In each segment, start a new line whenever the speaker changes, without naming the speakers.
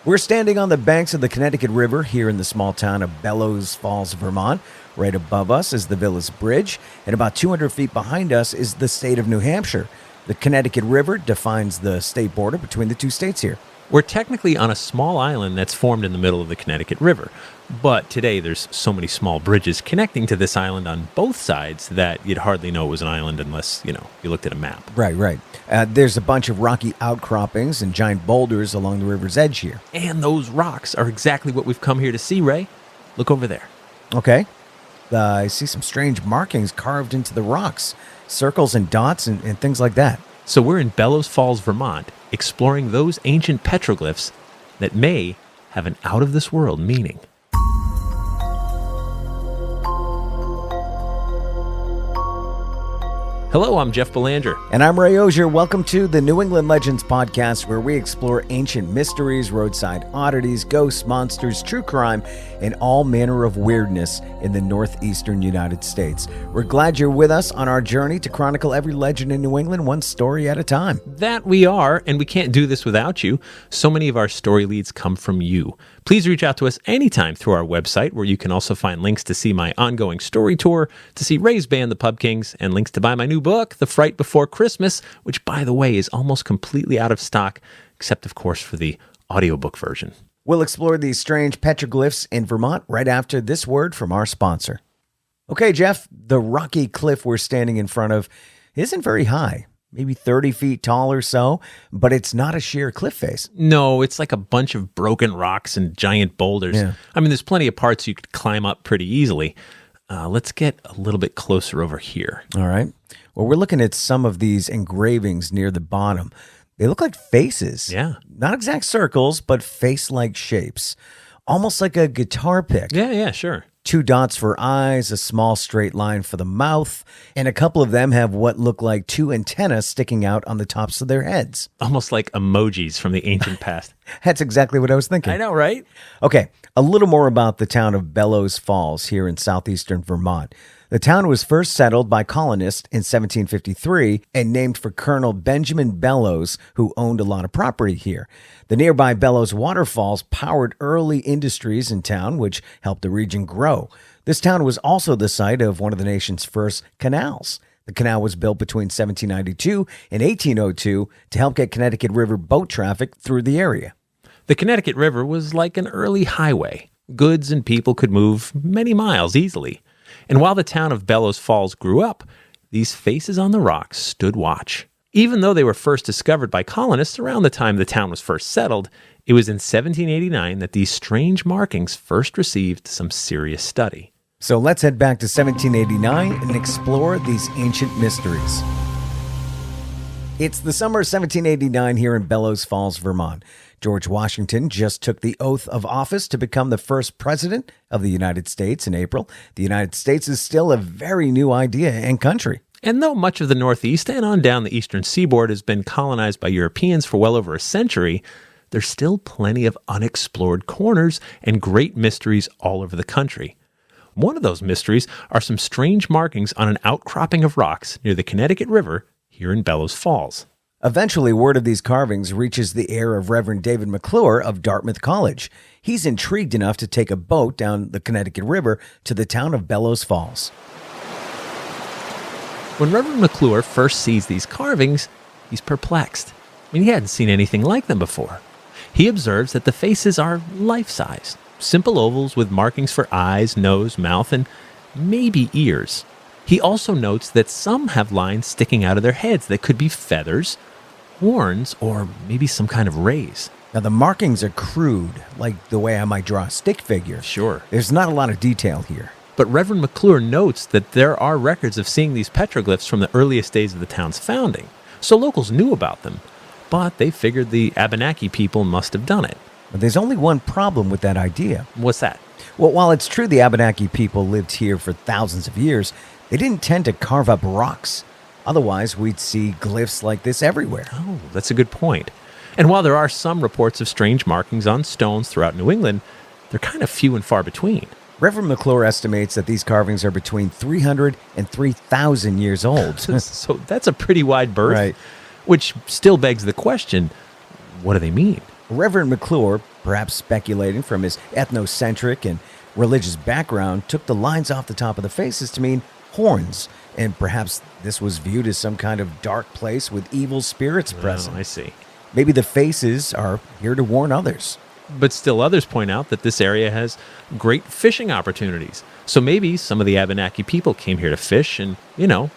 We're standing on the banks of the Connecticut River here in the small town of Bellows Falls, Vermont. Right above us is the Village Bridge, and about 200 feet behind us is the state of New Hampshire. The Connecticut River defines the state border between the two states here.
We're technically on a small island that's formed in the middle of the Connecticut River. But today there's so many small bridges connecting to this island on both sides that you'd hardly know it was an island unless, you looked at a map.
Right. There's a bunch of rocky outcroppings and giant boulders along the river's edge here.
And those rocks are exactly what we've come here to see, Ray. Look over there.
Okay. I see some strange markings carved into the rocks. Circles and dots and things like that.
So we're in Bellows Falls, Vermont, exploring those ancient petroglyphs that may have an out-of-this-world meaning. Hello, I'm Jeff Belanger.
And I'm Ray Auger. Welcome to the New England Legends podcast, where we explore ancient mysteries, roadside oddities, ghosts, monsters, true crime, and all manner of weirdness in the northeastern United States. We're glad you're with us on our journey to chronicle every legend in New England, one story at a time.
That we are, and we can't do this without you. So many of our story leads come from you. Please reach out to us anytime through our website, where you can also find links to see my ongoing story tour, to see Ray's band, the Pub Kings, and links to buy my new book, The Fright Before Christmas, which, by the way, is almost completely out of stock, except, of course, for the audiobook version.
We'll explore these strange petroglyphs in Vermont right after this word from our sponsor. Okay, Jeff, the rocky cliff we're standing in front of isn't very high. Maybe 30 feet tall or so, but it's not a sheer cliff face.
No, it's like a bunch of broken rocks and giant boulders.
Yeah.
I mean, there's plenty of parts you could climb up pretty easily. Let's get a little bit closer over here.
All right. Well, we're looking at some of these engravings near the bottom. They look like faces.
Yeah.
Not exact circles, but face-like shapes. Almost like a guitar pick.
Yeah, sure.
2 dots for eyes, a small straight line for the mouth, and a couple of them have what look like 2 antennas sticking out on the tops of their heads.
Almost like emojis from the ancient past.
That's exactly what I was thinking.
I know, right?
Okay, a little more about the town of Bellows Falls here in southeastern Vermont. The town was first settled by colonists in 1753 and named for Colonel Benjamin Bellows, who owned a lot of property here. The nearby Bellows waterfalls powered early industries in town, which helped the region grow. This town was also the site of one of the nation's first canals. The canal was built between 1792 and 1802 to help get Connecticut River boat traffic through the area.
The Connecticut River was like an early highway. Goods and people could move many miles easily. And while the town of Bellows Falls grew up, these faces on the rocks stood watch. Even though they were first discovered by colonists around the time the town was first settled, it was in 1789 that these strange markings first received some serious study.
So let's head back to 1789 and explore these ancient mysteries. It's the summer of 1789 here in Bellows Falls, Vermont. George Washington just took the oath of office to become the first president of the United States in April. The United States is still a very new idea and country.
And though much of the Northeast and on down the eastern seaboard has been colonized by Europeans for well over a century, there's still plenty of unexplored corners and great mysteries all over the country. One of those mysteries are some strange markings on an outcropping of rocks near the Connecticut River here in Bellows Falls.
Eventually, word of these carvings reaches the ear of Reverend David McClure of Dartmouth College. He's intrigued enough to take a boat down the Connecticut River to the town of Bellows Falls.
When Reverend McClure first sees these carvings, he's perplexed. I mean, he hadn't seen anything like them before. He observes that the faces are life-size, simple ovals with markings for eyes, nose, mouth, and maybe ears. He also notes that some have lines sticking out of their heads that could be feathers, horns, or maybe some kind of rays.
Now, the markings are crude, like the way I might draw a stick figure.
Sure.
There's not a lot of detail here.
But Reverend McClure notes that there are records of seeing these petroglyphs from the earliest days of the town's founding, so locals knew about them. But they figured the Abenaki people must have done it.
But there's only one problem with that idea.
What's that?
Well, while it's true the Abenaki people lived here for thousands of years, they didn't tend to carve up rocks. Otherwise, we'd see glyphs like this everywhere.
Oh, that's a good point. And while there are some reports of strange markings on stones throughout New England, they're kind of few and far between.
Reverend McClure estimates that these carvings are between 300 and 3,000 years old.
So that's a pretty wide berth,
Right.
Which still begs the question, what do they mean?
Reverend McClure, perhaps speculating from his ethnocentric and religious background, took the lines off the top of the faces to mean horns, and perhaps this was viewed as some kind of dark place with evil spirits present.
I see.
Maybe the faces are here to warn others.
But still others point out that this area has great fishing opportunities. So maybe some of the Abenaki people came here to fish and,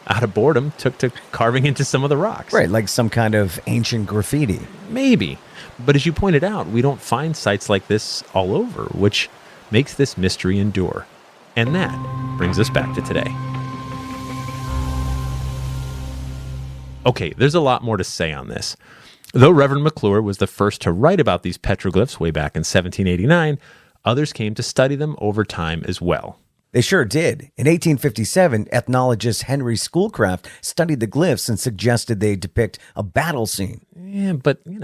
out of boredom, took to carving into some of the rocks.
Right, like some kind of ancient graffiti.
Maybe. But as you pointed out, we don't find sites like this all over, which makes this mystery endure. And that brings us back to today. Okay, there's a lot more to say on this. Though Reverend McClure was the first to write about these petroglyphs way back in 1789, others came to study them over time as well.
They sure did. In 1857, ethnologist Henry Schoolcraft studied the glyphs and suggested they depict a battle scene.
Yeah, but, it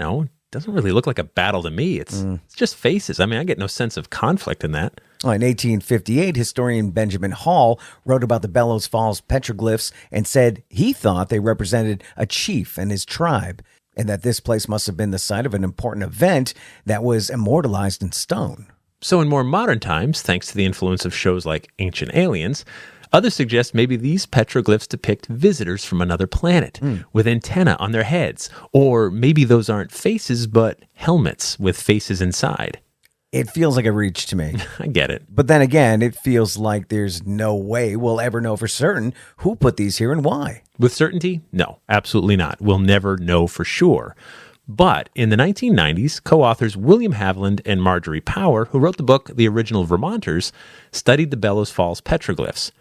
doesn't really look like a battle to me. It's just faces. I get no sense of conflict in that.
In 1858, historian Benjamin Hall wrote about the Bellows Falls petroglyphs and said he thought they represented a chief and his tribe, and that this place must have been the site of an important event that was immortalized in stone.
So in more modern times, thanks to the influence of shows like Ancient Aliens, others suggest maybe these petroglyphs depict visitors from another planet with antennae on their heads, or maybe those aren't faces but helmets with faces inside.
It feels like a reach to me.
I get it.
But then again, it feels like there's no way we'll ever know for certain who put these here and why.
With certainty? No, absolutely not. We'll never know for sure. But in the 1990s, co-authors William Haviland and Marjorie Power, who wrote the book The Original Vermonters, studied the Bellows Falls petroglyphs.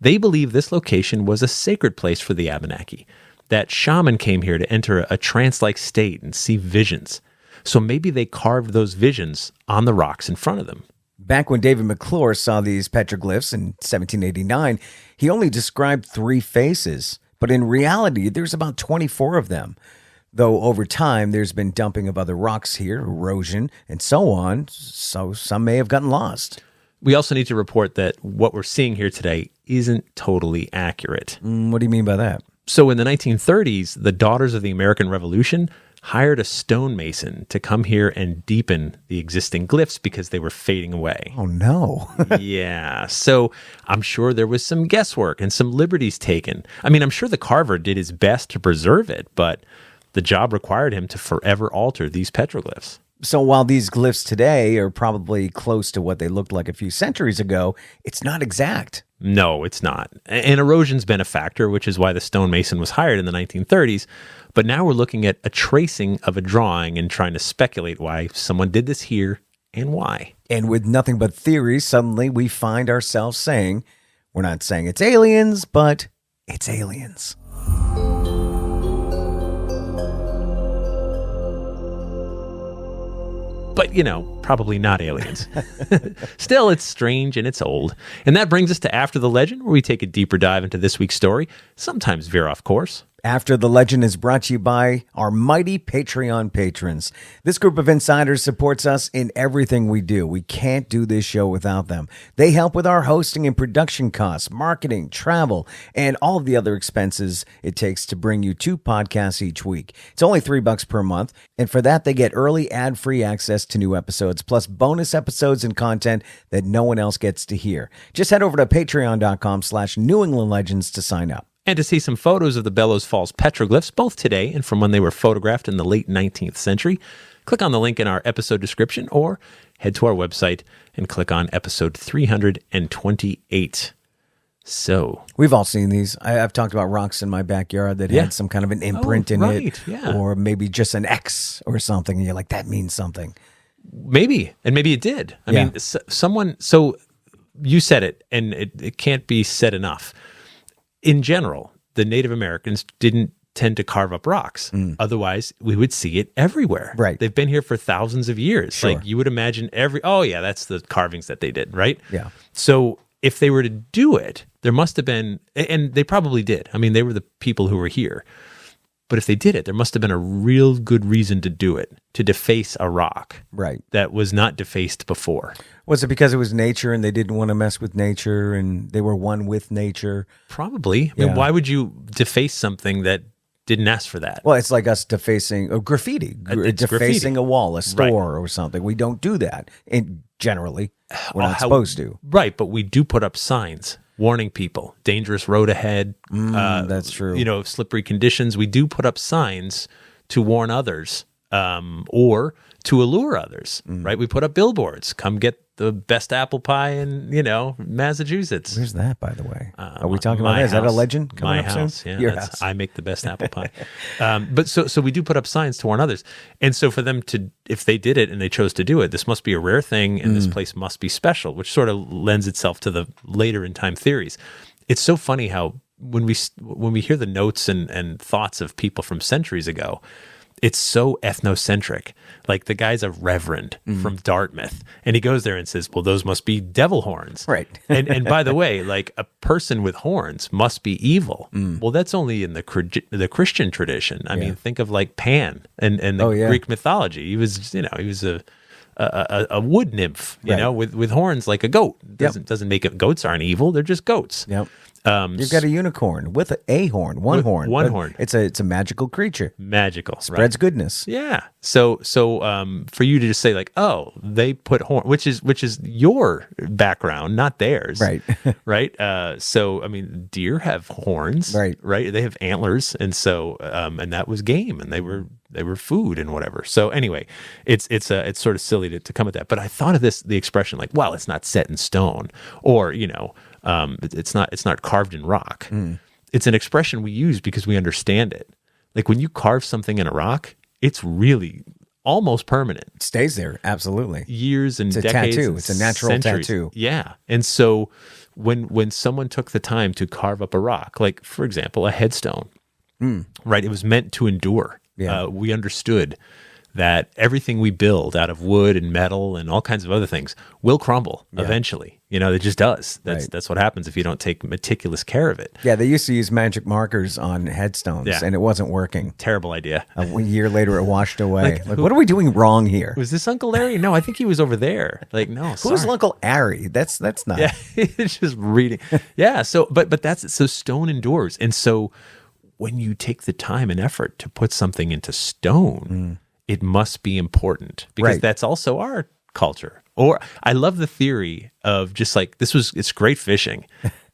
They believe this location was a sacred place for the Abenaki, that shaman came here to enter a trance-like state and see visions. So maybe they carved those visions on the rocks in front of them.
Back when David McClure saw these petroglyphs in 1789, he only described 3 faces, but in reality, there's about 24 of them. Though over time, there's been dumping of other rocks here, erosion, and so on, so some may have gotten lost.
We also need to report that what we're seeing here today isn't totally accurate.
What do you mean by that?
So in the 1930s, the Daughters of the American Revolution hired a stonemason to come here and deepen the existing glyphs because they were fading away.
Oh, no.
Yeah. So I'm sure there was some guesswork and some liberties taken. I'm sure the carver did his best to preserve it, but the job required him to forever alter these petroglyphs.
So while these glyphs today are probably close to what they looked like a few centuries ago, it's not exact.
No, it's not. And erosion's been a factor, which is why the stonemason was hired in the 1930s. But now we're looking at a tracing of a drawing and trying to speculate why someone did this here and why.
And with nothing but theories, suddenly we find ourselves saying, we're not saying it's aliens, but it's aliens.
But, probably not aliens. Still, it's strange and it's old. And that brings us to After the Legend, where we take a deeper dive into this week's story, sometimes veer off course.
After the Legend is brought to you by our mighty Patreon patrons. This group of insiders supports us in everything we do. We can't do this show without them. They help with our hosting and production costs, marketing, travel, and all of the other expenses it takes to bring you 2 podcasts each week. It's only $3 per month, and for that they get early ad-free access to new episodes, plus bonus episodes and content that no one else gets to hear. Just head over to patreon.com/New England Legends to sign up.
And to see some photos of the Bellows Falls petroglyphs, both today and from when they were photographed in the late 19th century, click on the link in our episode description or head to our website and click on episode 328. So
we've all seen these. I've talked about rocks in my backyard that had some kind of an imprint in it, or maybe just an X or something. And you're like, that means something.
Maybe, and maybe it did. I mean, someone, so you said it, and it can't be said enough. In general, the Native Americans didn't tend to carve up rocks. Otherwise, we would see it everywhere.
Right.
They've been here for thousands of years.
Sure.
Like you would imagine that's the carvings that they did, right?
Yeah.
So if they were to do it, there must have been, and they probably did. I mean, they were the people who were here. But if they did it, there must have been a real good reason to do it, to deface a rock.
Right.
That was not defaced before.
Was it because it was nature and they didn't want to mess with nature and they were one with nature?
Probably. I mean, why would you deface something that didn't ask for that.
Well, it's like us defacing graffiti,
It's
defacing
graffiti.
a wall, a store or something. We don't do that. And generally, we're not supposed to.
Right, but we do put up signs warning people, dangerous road ahead.
That's true.
Slippery conditions. We do put up signs to warn others or to allure others, right? We put up billboards. Come get the best apple pie in, Massachusetts.
Where's that, by the way? Are we talking about that? Is that a legend coming
My
up
house,
soon?
yeah.
Your house.
I make the best apple pie. But so we do put up signs to warn others. And so for them to, if they did it and they chose to do it, this must be a rare thing and this place must be special, which sort of lends itself to the later in time theories. It's so funny how when we hear the notes and thoughts of people from centuries ago, it's so ethnocentric. Like the guy's a reverend from Dartmouth, and he goes there and says, well, those must be devil horns.
Right.
and by the way, like a person with horns must be evil. Well, that's only in the Christian tradition. I mean, think of like Pan and the Greek mythology. He was a wood nymph, with horns like a goat. Doesn't make it, goats aren't evil. They're just goats.
Yep. You've got a unicorn with a horn, one horn.
One horn.
It's a magical creature.
Magical.
Spreads goodness.
Yeah. So for you to just say like, oh, they put horn, which is your background, not theirs.
Right.
Right. So I mean, deer have horns.
Right.
Right. They have antlers, and so and that was game, and they were food and whatever. So anyway, it's sort of silly to come at that. But I thought of the expression like, well, it's not set in stone, or it's not carved in rock. It's an expression we use because we understand it. Like when you carve something in a rock, it's really almost permanent.
It stays there, absolutely.
Years and
it's a
decades.
tattoo.
And
it's a natural
centuries.
tattoo.
Yeah. And so when someone took the time to carve up a rock, like for example, a headstone, right? It was meant to endure.
Yeah.
We understood that everything we build out of wood and metal and all kinds of other things will crumble eventually. It just does. That's what happens if you don't take meticulous care of it.
Yeah, they used to use magic markers on headstones, and it wasn't working.
Terrible idea.
A year later, it washed away. Like what are we doing wrong here?
Was this Uncle Larry? No, I think he was over there. Like, no,
Who's Uncle Ari? That's not.
Yeah, it's just reading. Yeah, so but that's so stone endures, and so when you take the time and effort to put something into stone, it must be important because that's also our culture. Or I love the theory of just like it's great fishing.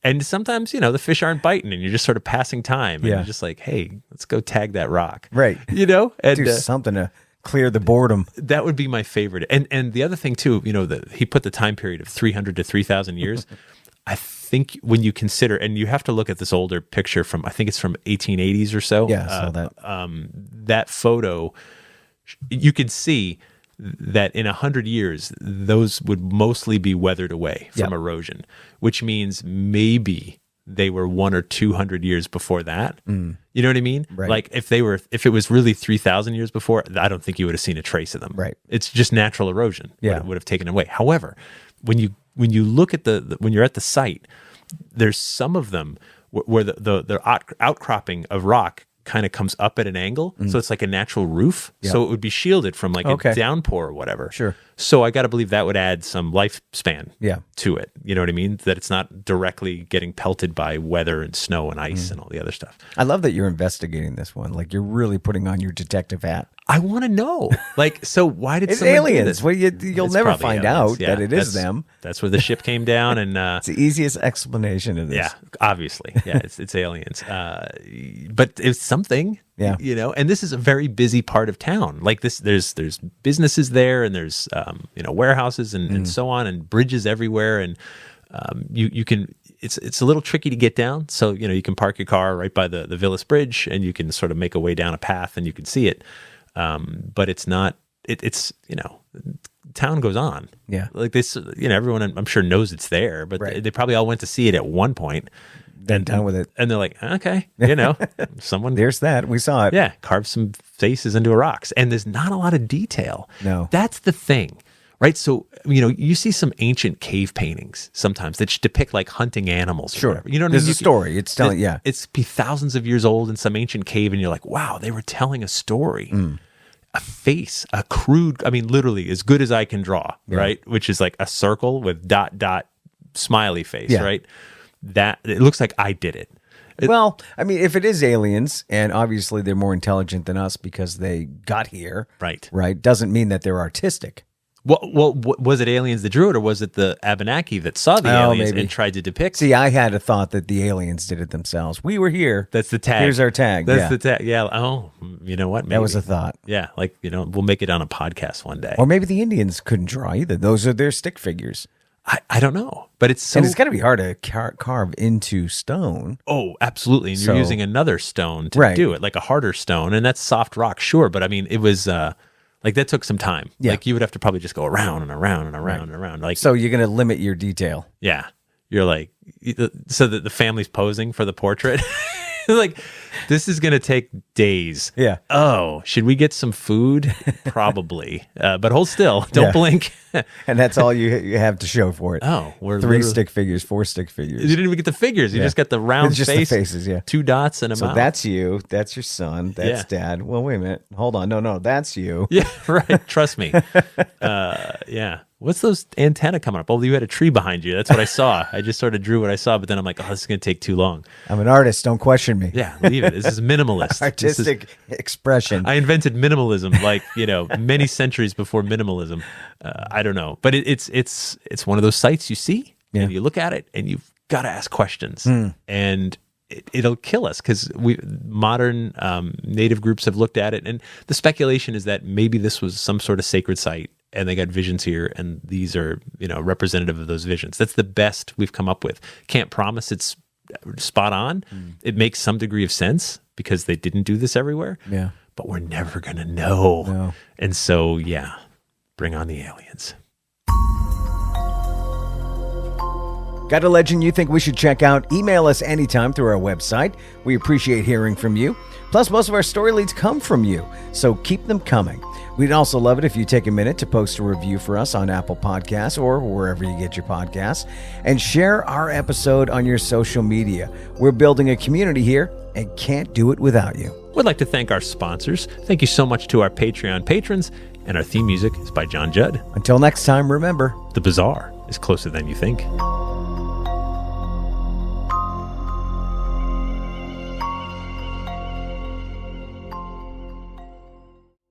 And sometimes, the fish aren't biting and you're just sort of passing time and you're just like, hey, let's go tag that rock.
Right.
And
do something to clear the boredom.
That would be my favorite. And the other thing too, he put the time period of 300 to 3,000 years. I think when you consider, and you have to look at this older picture I think it's from 1880s or so.
Yeah, I saw that.
That photo, you could see that in 100 years, those would mostly be weathered away from erosion, which means maybe they were 100 or 200 years before that. You know what I mean?
Right.
Like if it was really 3,000 years before, I don't think you would have seen a trace of them.
Right.
It's just natural erosion. Would have taken away. However, when you look at when you're at the site, there's some of them where the outcropping of rock kind of comes up at an angle, so it's like a natural roof. So it would be shielded from like a downpour or whatever.
Sure.
So I got to believe that would add some lifespan
Yeah.
to it. You know what I mean? That it's not directly getting pelted by weather and snow and ice and all the other stuff.
I love that you're investigating this one. Like you're really putting on your detective hat.
I want to know. Like, so why did
It's
someone do
aliens.
this?
Well, you'll
It's
never
probably
find
aliens.
out
Yeah,
that it is
that's-
them.
That's where the ship came down, and
It's the easiest explanation of this.
yeah, obviously, yeah, it's aliens. But it's something,
Yeah.
And this is a very busy part of town. Like this, there's businesses there, and there's warehouses and so on, and bridges everywhere, and you can. It's a little tricky to get down, so you can park your car right by the Villas Bridge, and you can sort of make a way down a path, and you can see it. But it's not. It's town goes on.
Yeah.
Like this, everyone I'm sure knows it's there, but
Right.
they probably all went to see it at one point.
Then done with it.
And they're like, okay, someone
There's that. We saw it.
carved some faces into rocks, and there's not a lot of detail.
No.
That's the thing, right? So you see some ancient cave paintings sometimes that depict like hunting animals. Or
Sure.
whatever. You know what I
There's
mean?
a story. It's telling. Yeah.
It's be thousands of years old in some ancient cave, and you're like, wow, they were telling a story. A face, a crude, literally as good as I can draw, right? Which is like a circle with dot, smiley face,
Yeah.
right? That it looks like I did it.
Well, I mean, if it is aliens, and obviously they're more intelligent than us because they got here,
Right.
doesn't mean that they're artistic.
Well, was it aliens that drew it, or was it the Abenaki that saw the aliens
maybe.
and tried to depict?
See, I had a thought that the aliens did it themselves. We were here.
That's the tag.
Here's our tag.
That's the tag. Yeah. Oh, you know what? Maybe.
That was a thought.
Yeah, like, we'll make it on a podcast one day.
Or maybe the Indians couldn't draw either. Those are their stick figures.
I don't know, but it's so.
And it's got to be hard to carve into stone.
Oh, absolutely. And you're using another stone to
Right.
do it, like a harder stone, and that's soft rock, sure. But I mean, it was like that took some time.
Yeah.
Like you would have to probably just go around and around and around and around. Like
So you're going to limit your detail.
yeah, you're like so that the family's posing for the portrait. Like this is gonna take days.
Yeah.
Oh, should we get some food? Probably. But hold still. Don't
Yeah.
blink.
And that's all you have to show for it.
Oh, we're
3
literally-
stick figures, 4 stick figures.
You didn't even get the figures. You just got the round
It's just
face,
the faces, yeah.
2 dots and a
So
mouth.
that's you. That's your son. That's
Yeah.
dad. Well, wait a minute. Hold on. No, that's you.
Yeah, right. Trust me. Yeah. What's those antenna coming up? Oh, you had a tree behind you. That's what I saw. I just sort of drew what I saw, but then I'm like, oh, this is going to take too long.
I'm an artist. Don't question me.
Yeah, leave it. This is minimalist.
Artistic expression.
I invented minimalism, like many centuries before minimalism. I don't know, but it's one of those sites you see and you look at it and you've got to ask questions, and it'll kill us because modern native groups have looked at it, and the speculation is that maybe this was some sort of sacred site, and they got visions here, and these are representative of those visions. That's the best we've come up with. Can't promise it's spot on. It makes some degree of sense because they didn't do this everywhere.
Yeah.
But we're never going to know.
No.
And so, yeah, bring on the aliens.
Got a legend you think we should check out? Email us anytime through our website. We appreciate hearing from you. Plus, most of our story leads come from you, so keep them coming. We'd also love it if you take a minute to post a review for us on Apple Podcasts or wherever you get your podcasts, and share our episode on your social media. We're building a community here and can't do it without you.
We'd like to thank our sponsors. Thank you so much to our Patreon patrons, and our theme music is by John Judd.
Until next time, remember,
The bizarre is closer than you think.